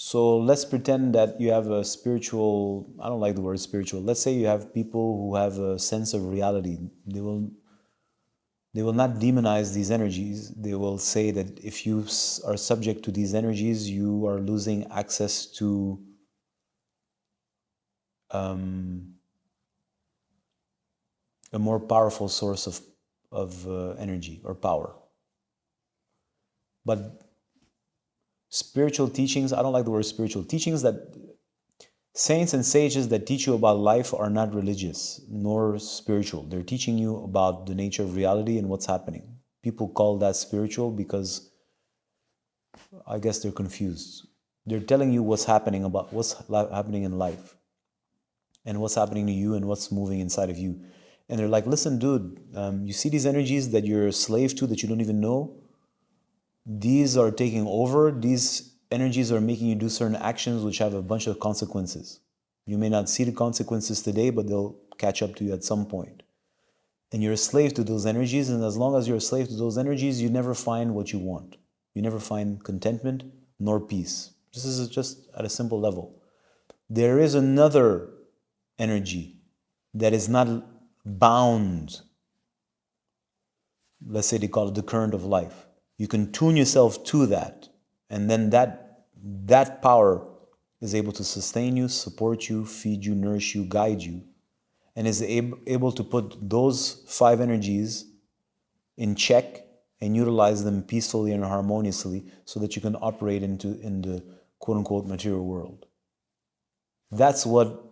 So let's pretend that you have a spiritual, I don't like the word spiritual. Let's say you have people who have a sense of reality. They will not demonize these energies. They will say that if you are subject to these energies, you are losing access to a more powerful source of energy or power. But spiritual teachings, I don't like the word spiritual, teachings that saints and sages that teach you about life are not religious nor spiritual. They're teaching you about the nature of reality and what's happening. People call that spiritual because I guess they're confused. They're telling you what's happening about what's happening in life and what's happening to you and what's moving inside of you. And they're like, listen, dude, you see these energies that you're a slave to that you don't even know? These are taking over. These energies are making you do certain actions which have a bunch of consequences. You may not see the consequences today, but they'll catch up to you at some point. And you're a slave to those energies, and as long as you're a slave to those energies, you never find what you want. You never find contentment nor peace. This is just at a simple level. There is another energy that is not bound. Let's say they call it the current of life. You can tune yourself to that, and then that power is able to sustain you, support you, feed you, nourish you, guide you, and is able to put those 5 energies in check and utilize them peacefully and harmoniously so that you can operate in the quote-unquote material world. That's what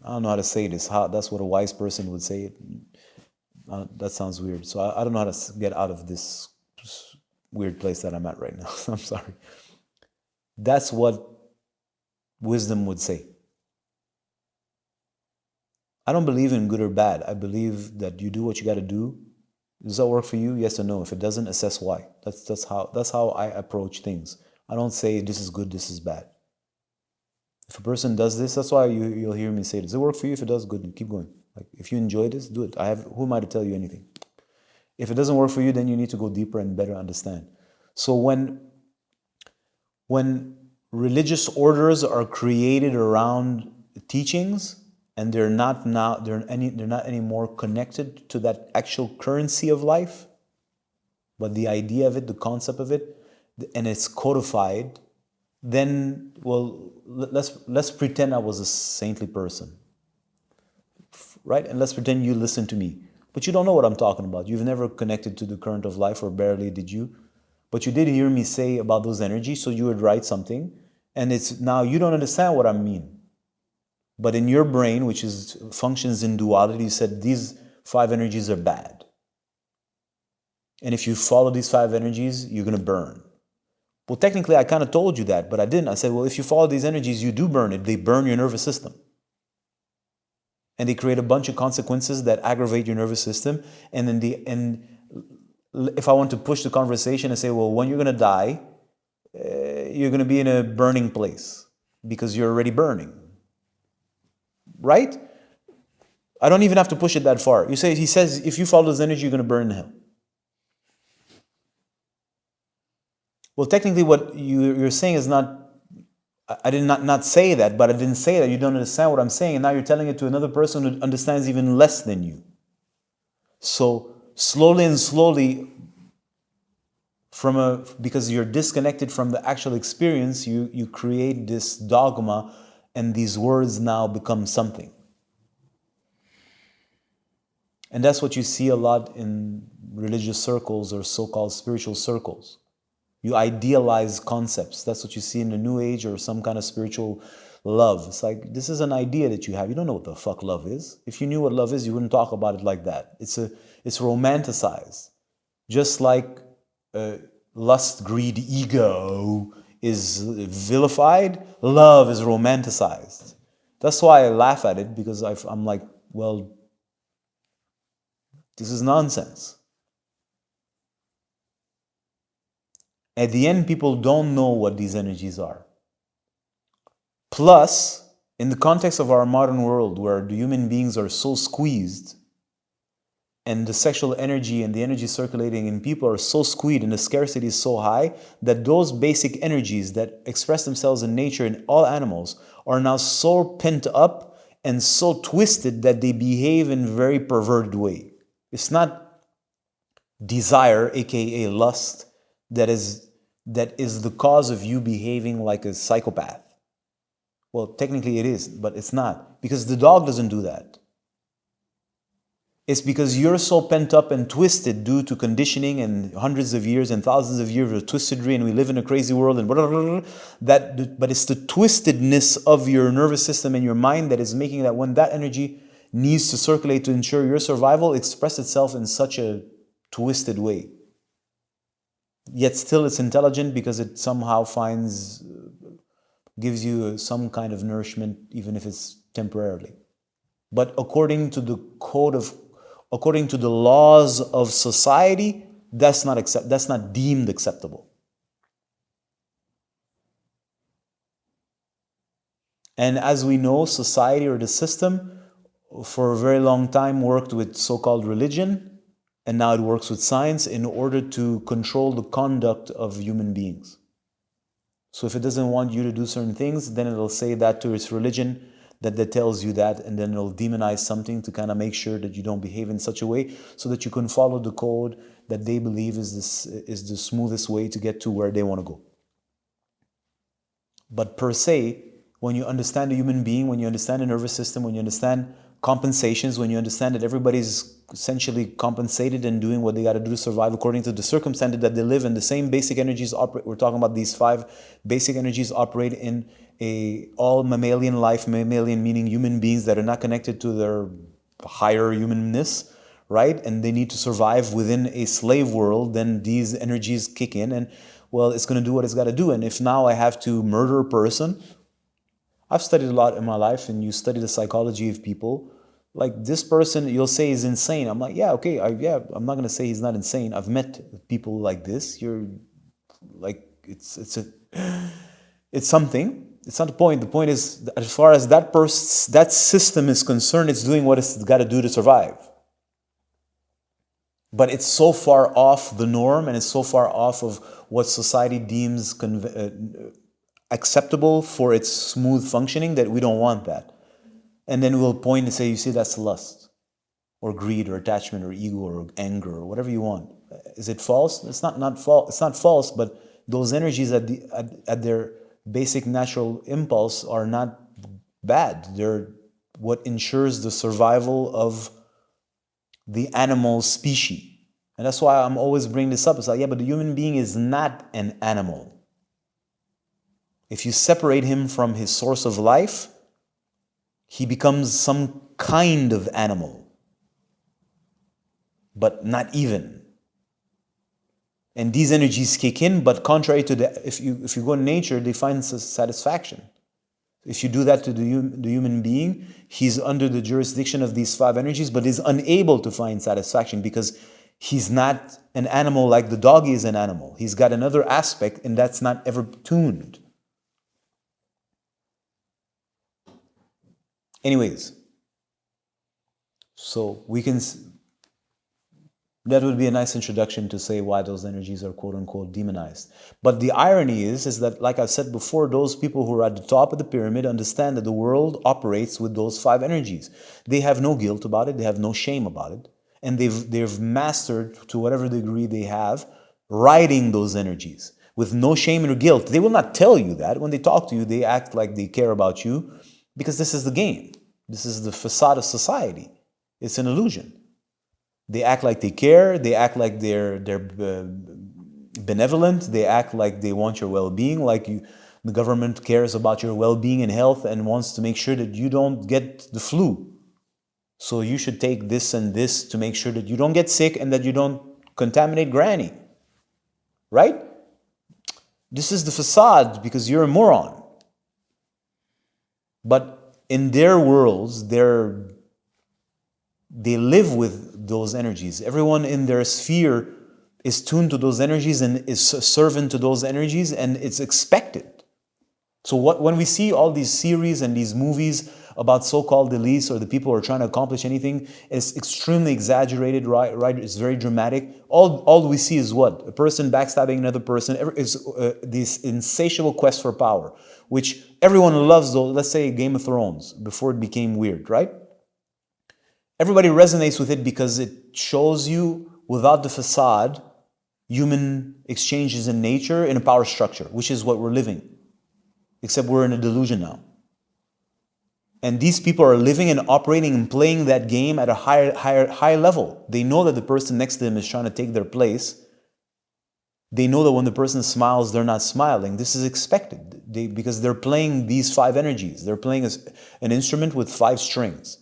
I don't know how to say this. That's what a wise person would say it. That sounds weird. So I don't know how to get out of this weird place that I'm at right now. I'm sorry. That's what wisdom would say. I don't believe in good or bad. I believe that you do what you got to do. Does that work for you? Yes or no? If it doesn't, assess why. That's how I approach things. I don't say this is good, this is bad. If a person does this, that's why you'll hear me say, does it work for you? If it does, good, keep going. Like, if you enjoy this, do it. Who am I to tell you anything? If it doesn't work for you, then you need to go deeper and better understand. So when religious orders are created around teachings and they're not anymore connected to that actual currency of life, but the idea of it, the concept of it, and it's codified, then, well, let's pretend I was a saintly person, right? And let's pretend you listen to me. But you don't know what I'm talking about. You've never connected to the current of life, or barely did you. But you did hear me say about those energies, so you would write something. And it's now you don't understand what I mean. But in your brain, which functions in duality, you said these 5 energies are bad. And if you follow these 5 energies, you're going to burn. Well, technically, I kind of told you that, but I didn't. I said, well, if you follow these energies, you do burn it. They burn your nervous system. And they create a bunch of consequences that aggravate your nervous system. And if I want to push the conversation and say, well, when you're going to die, you're going to be in a burning place because you're already burning. Right? I don't even have to push it that far. He says, if you follow this energy, you're going to burn in hell. Well, technically what you're saying is not, I did not say that, but I didn't say that. You don't understand what I'm saying, and now you're telling it to another person who understands even less than you. So slowly and slowly, because you're disconnected from the actual experience, you create this dogma, and these words now become something. And that's what you see a lot in religious circles or so-called spiritual circles. You idealize concepts. That's what you see in the New Age or some kind of spiritual love. It's like, this is an idea that you have. You don't know what the fuck love is. If you knew what love is, you wouldn't talk about it like that. It's romanticized. Just like lust, greed, ego is vilified, love is romanticized. That's why I laugh at it, because I'm like, well, this is nonsense. At the end, people don't know what these energies are. Plus, in the context of our modern world, where the human beings are so squeezed, and the sexual energy and the energy circulating in people are so squeezed and the scarcity is so high that those basic energies that express themselves in nature in all animals are now so pent up and so twisted that they behave in a very perverted way. It's not desire, aka lust, that is the cause of you behaving like a psychopath. Well, technically it is, but it's not, because the dog doesn't do that. It's because you're so pent up and twisted due to conditioning and hundreds of years and thousands of years of twistedry, and we live in a crazy world and blah, blah, blah, blah, but it's the twistedness of your nervous system and your mind that is making that when that energy needs to circulate to ensure your survival, express itself in such a twisted way. Yet still it's intelligent because it somehow gives you some kind of nourishment, even if it's temporarily. But according to the laws of society, that's not deemed acceptable. And as we know, society or the system for a very long time worked with so-called religion, and now it works with science in order to control the conduct of human beings. So if it doesn't want you to do certain things, then it'll say that to its religion that tells you that, and then it'll demonize something to kind of make sure that you don't behave in such a way so that you can follow the code that they believe is the smoothest way to get to where they want to go. But per se, when you understand a human being, when you understand the nervous system, when you understand compensations, when you understand that everybody's essentially compensated and doing what they got to do to survive according to the circumstances that they live in, the same basic energies operate. We're talking about these 5 basic energies operate in all mammalian life, mammalian meaning human beings that are not connected to their higher humanness, right? And they need to survive within a slave world, then these energies kick in and, well, it's going to do what it's got to do. And if now I have to murder a person, I've studied a lot in my life, and you study the psychology of people. Like this person, you'll say he's insane. I'm like, yeah, okay, I'm not going to say he's not insane. I've met people like this. You're like, it's something. It's not the point. The point is, as far as that system is concerned, it's doing what it's got to do to survive. But it's so far off the norm, and it's so far off of what society deems acceptable for its smooth functioning that we don't want that. And then we'll point and say, you see, that's lust or greed or attachment or ego or anger or whatever you want. Is it false? It's not false. It's not false, but those energies at their basic natural impulse are not bad. They're what ensures the survival of the animal species. And that's why I'm always bringing this up. It's like, yeah, but the human being is not an animal. If you separate him from his source of life, he becomes some kind of animal, but not even. And these energies kick in, but contrary to if you go in nature, they find satisfaction. If you do that to the human being, he's under the jurisdiction of these 5 energies, but is unable to find satisfaction because he's not an animal like the doggy is an animal. He's got another aspect, and that's not ever tuned. Anyways, so that would be a nice introduction to say why those energies are quote unquote demonized. But the irony is that, like I've said before, those people who are at the top of the pyramid understand that the world operates with those 5 energies. They have no guilt about it, they have no shame about it, and they've mastered, to whatever degree they have, riding those energies with no shame or guilt. They will not tell you that. When they talk to you, they act like they care about you, because this is the game. This is the facade of society. It's an illusion. They act like they care. They act like they're benevolent. They act like they want your well-being, like the government cares about your well-being and health and wants to make sure that you don't get the flu. So you should take this and this to make sure that you don't get sick and that you don't contaminate granny. Right? This is the facade because you're a moron. But in their worlds, they live with those energies. Everyone in their sphere is tuned to those energies and is servant to those energies, and it's expected. So when we see all these series and these movies about so-called elites or the people who are trying to accomplish anything is extremely exaggerated, right? It's very dramatic. All we see is what? A person backstabbing another person. Is this insatiable quest for power, which everyone loves, though. Let's say Game of Thrones, before it became weird, right? Everybody resonates with it because it shows you, without the facade, human exchanges in nature in a power structure, which is what we're living. Except we're in a delusion now. And these people are living and operating and playing that game at a higher level. They know that the person next to them is trying to take their place. They know that when the person smiles, they're not smiling. This is expected because they're playing these 5 energies. They're playing an instrument with 5 strings.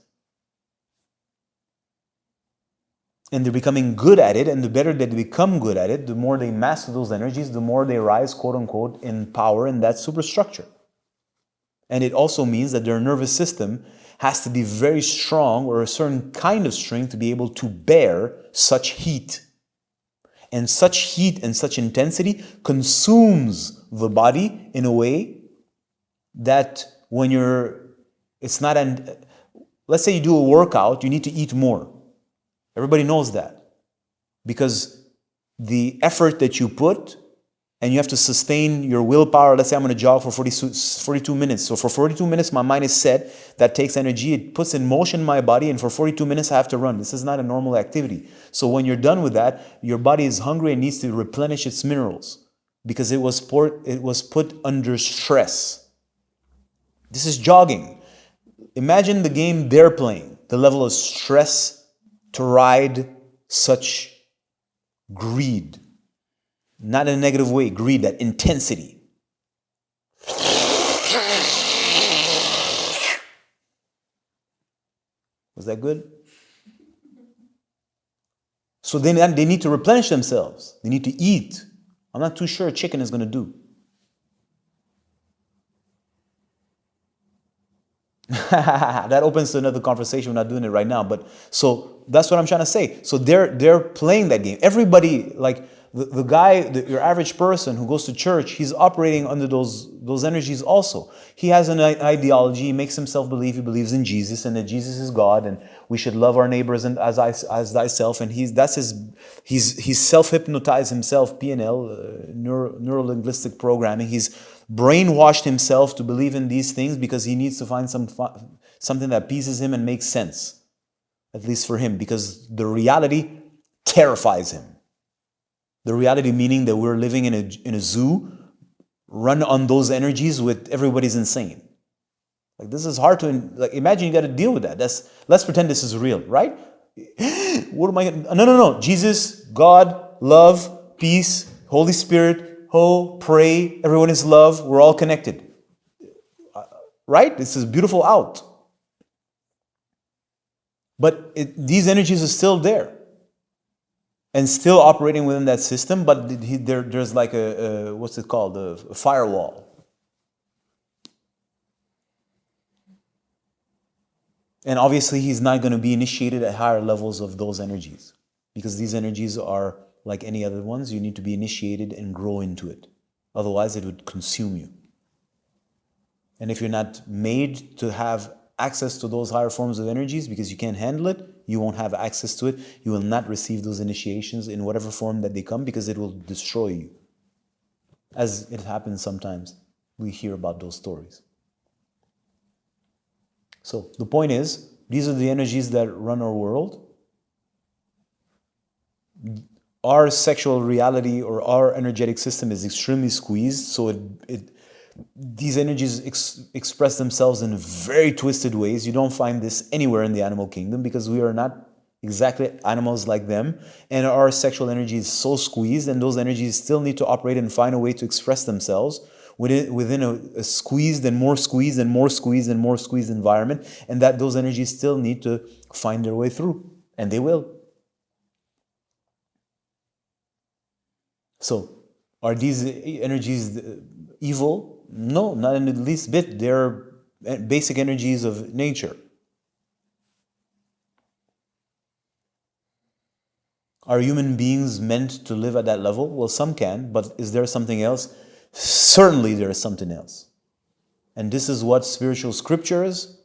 And they're becoming good at it, and the better they become good at it, the more they master those energies, the more they rise, quote unquote, in power in that superstructure. And it also means that their nervous system has to be very strong, or a certain kind of strength, to be able to bear such heat. And such heat and such intensity consumes the body in a way that when let's say you do a workout, you need to eat more. Everybody knows that, because the effort that you put, and you have to sustain your willpower. Let's say I'm going to jog for 42 minutes. So for 42 minutes, my mind is set. That takes energy. It puts in motion my body, and for 42 minutes, I have to run. This is not a normal activity. So when you're done with that, your body is hungry and needs to replenish its minerals because it was put under stress. This is jogging. Imagine the game they're playing, the level of stress to ride such greed. Not in a negative way, greed, that intensity. Was that good? So then they need to replenish themselves. They need to eat. I'm not too sure chicken is going to do. That opens to another conversation. We're not doing it right now, but so that's what I'm trying to say. So they're playing that game. Everybody, like the guy, your average person who goes to church, he's operating under those energies also. He has an ideology. He makes himself believe he believes in Jesus and that Jesus is God and we should love our neighbors and as thyself. And he's self-hypnotized himself, PNL, neuro-linguistic programming. He's brainwashed himself to believe in these things because he needs to find something that pleases him and makes sense, at least for him, because the reality terrifies him. The reality meaning that we're living in a zoo, run on those energies with everybody's insane. Like, this is hard to, like, imagine you got to deal with that. Let's pretend this is real, right? What am I gonna, no. Jesus, God, love, peace, Holy Spirit, pray, everyone is love, we're all connected. Right? This is beautiful out. But these energies are still there. And still operating within that system, but there's like what's it called? A firewall. And obviously he's not going to be initiated at higher levels of those energies. Because these energies are like any other ones, you need to be initiated and grow into it. Otherwise, it would consume you. And if you're not made to have access to those higher forms of energies because you can't handle it, you won't have access to it. You will not receive those initiations in whatever form that they come because it will destroy you. As it happens sometimes, we hear about those stories. So the point is, these are the energies that run our world. Our sexual reality or our energetic system is extremely squeezed, so these energies express themselves in very twisted ways. You don't find this anywhere in the animal kingdom because we are not exactly animals like them, and our sexual energy is so squeezed, and those energies still need to operate and find a way to express themselves within a squeezed and more squeezed and more squeezed and more squeezed environment, and that those energies still need to find their way through, and they will. So, are these energies evil? No, not in the least bit. They're basic energies of nature. Are human beings meant to live at that level? Well, some can, but is there something else? Certainly there is something else. And this is what spiritual scriptures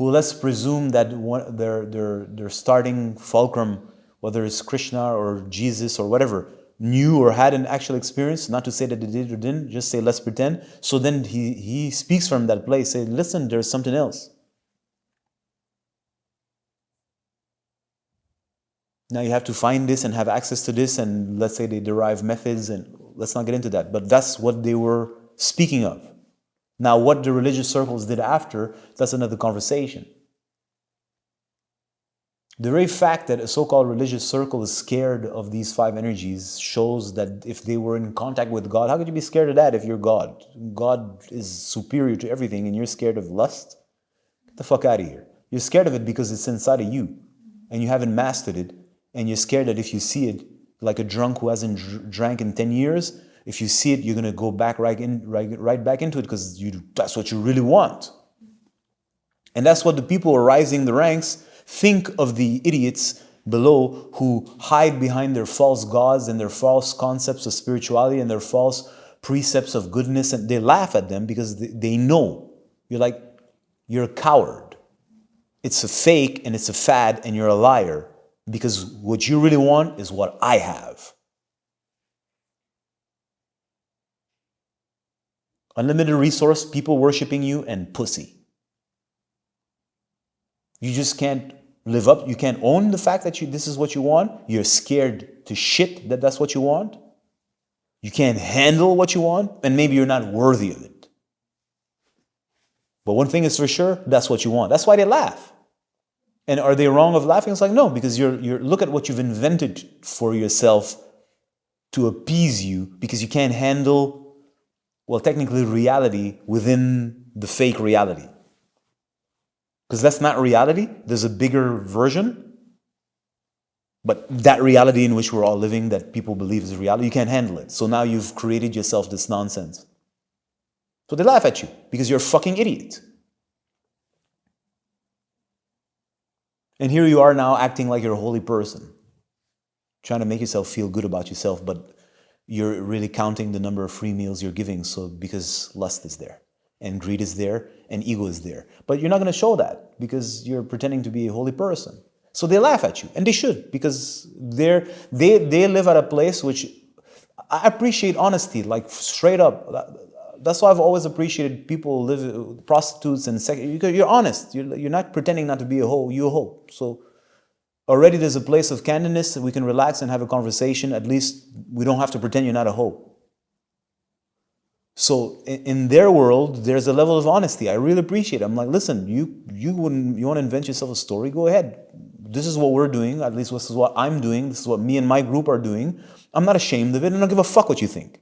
who let's presume that their starting fulcrum, whether it's Krishna or Jesus or whatever, knew or had an actual experience, not to say that they did or didn't, just say let's pretend. So then he speaks from that place, say, listen, there's something else. Now you have to find this and have access to this, and let's say they derive methods, and let's not get into that. But that's what they were speaking of. Now what the religious circles did after, that's another conversation. The very fact that a so-called religious circle is scared of these five energies shows that if they were in contact with God, how could you be scared of that if you're God? God is superior to everything and you're scared of lust? Get the fuck out of here. You're scared of it because it's inside of you and you haven't mastered it, and you're scared that if you see it, like a drunk who hasn't drank in 10 years, if you see it, you're going to go back right back into it because that's what you really want. And that's what the people rising the ranks think of the idiots below who hide behind their false gods and their false concepts of spirituality and their false precepts of goodness, and they laugh at them because they know. You're a coward. It's a fake and it's a fad and you're a liar, because what you really want is what I have. Unlimited resource, people worshiping you, and pussy. You just can't live up. You can't own the fact that this is what you want. You're scared to shit that that's what you want. You can't handle what you want, and maybe you're not worthy of it. But one thing is for sure, that's what you want. That's why they laugh. And are they wrong of laughing? It's like, no, because you're look at what you've invented for yourself to appease you, because you can't handle, well, technically reality within the fake reality. Because that's not reality. There's a bigger version. But that reality in which we're all living, that people believe is reality, you can't handle it. So now you've created yourself this nonsense. So they laugh at you because you're a fucking idiot. And here you are now acting like you're a holy person, trying to make yourself feel good about yourself, but you're really counting the number of free meals you're giving, so because lust is there, and greed is there, and ego is there. But you're not going to show that because you're pretending to be a holy person. So they laugh at you, and they should, because they live at a place which I appreciate honesty, like straight up. That's why I've always appreciated people live, prostitutes and sex. You're honest. You're not pretending not to be a hoe. You're a hoe. So already there's a place of candidness that we can relax and have a conversation. At least we don't have to pretend you're not a hoe. So in their world, there's a level of honesty. I really appreciate it. I'm like, listen, you want to invent yourself a story? Go ahead. This is what we're doing. At least this is what I'm doing. This is what me and my group are doing. I'm not ashamed of it, and I don't give a fuck what you think.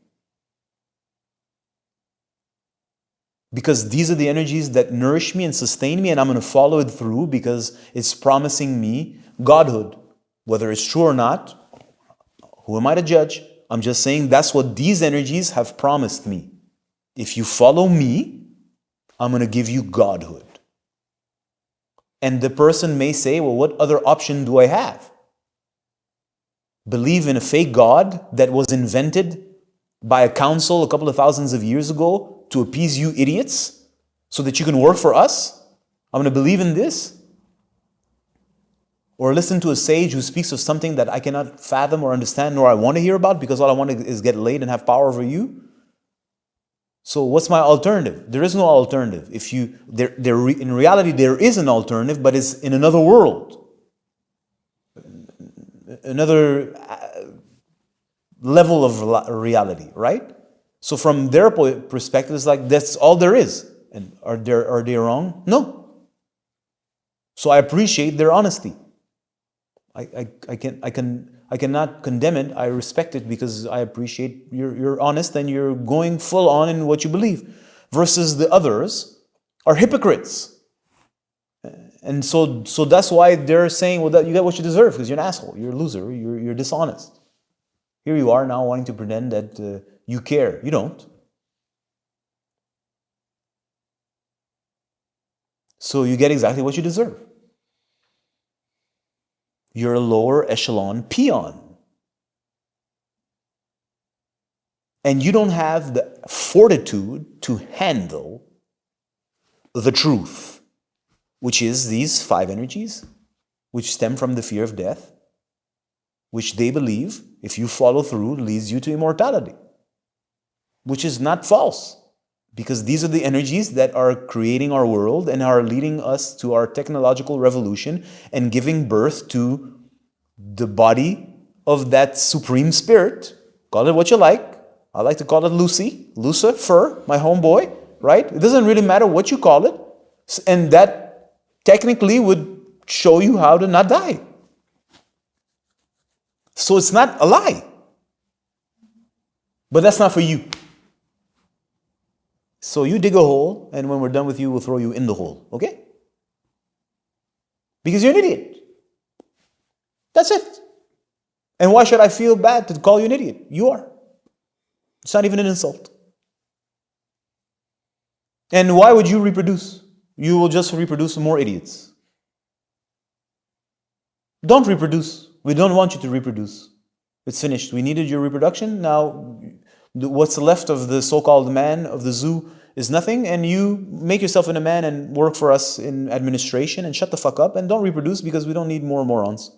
Because these are the energies that nourish me and sustain me, and I'm going to follow it through because it's promising me godhood. Whether it's true or not, who am I to judge? I'm just saying that's what these energies have promised me. If you follow me, I'm going to give you godhood. And the person may say, well, what other option do I have? Believe in a fake God that was invented by a council a couple of thousands of years ago to appease you idiots so that you can work for us? I'm going to believe in this? Or listen to a sage who speaks of something that I cannot fathom or understand nor I want to hear about because all I want is get laid and have power over you? So what's my alternative? There is no alternative. In reality, there is an alternative, but it's in another world. Another level of reality, right? So from their perspective, it's like that's all there is. And are they wrong? No. So I appreciate their honesty. I cannot condemn it. I respect it because I appreciate you're honest and you're going full on in what you believe. Versus the others are hypocrites. And so that's why they're saying, well, that you get what you deserve because you're an asshole, you're a loser, you're dishonest. Here you are now wanting to pretend that you care. You don't. So you get exactly what you deserve. You're a lower echelon peon. And you don't have the fortitude to handle the truth. which is these 5 energies, which stem from the fear of death, which they believe, if you follow through, leads you to immortality, which is not false, because these are the energies that are creating our world and are leading us to our technological revolution and giving birth to the body of that supreme spirit. Call it what you like. I like to call it Lucifer, my homeboy, right? It doesn't really matter what you call it. And that technically would show you how to not die. So it's not a lie. But that's not for you. So you dig a hole, and when we're done with you, we'll throw you in the hole, okay? Because you're an idiot. That's it. And why should I feel bad to call you an idiot? You are. It's not even an insult. And why would you reproduce? You will just reproduce more idiots. Don't reproduce. We don't want you to reproduce. It's finished. We needed your reproduction. Now, what's left of the so-called man of the zoo is nothing, and you make yourself into a man and work for us in administration and shut the fuck up and don't reproduce, because we don't need more morons.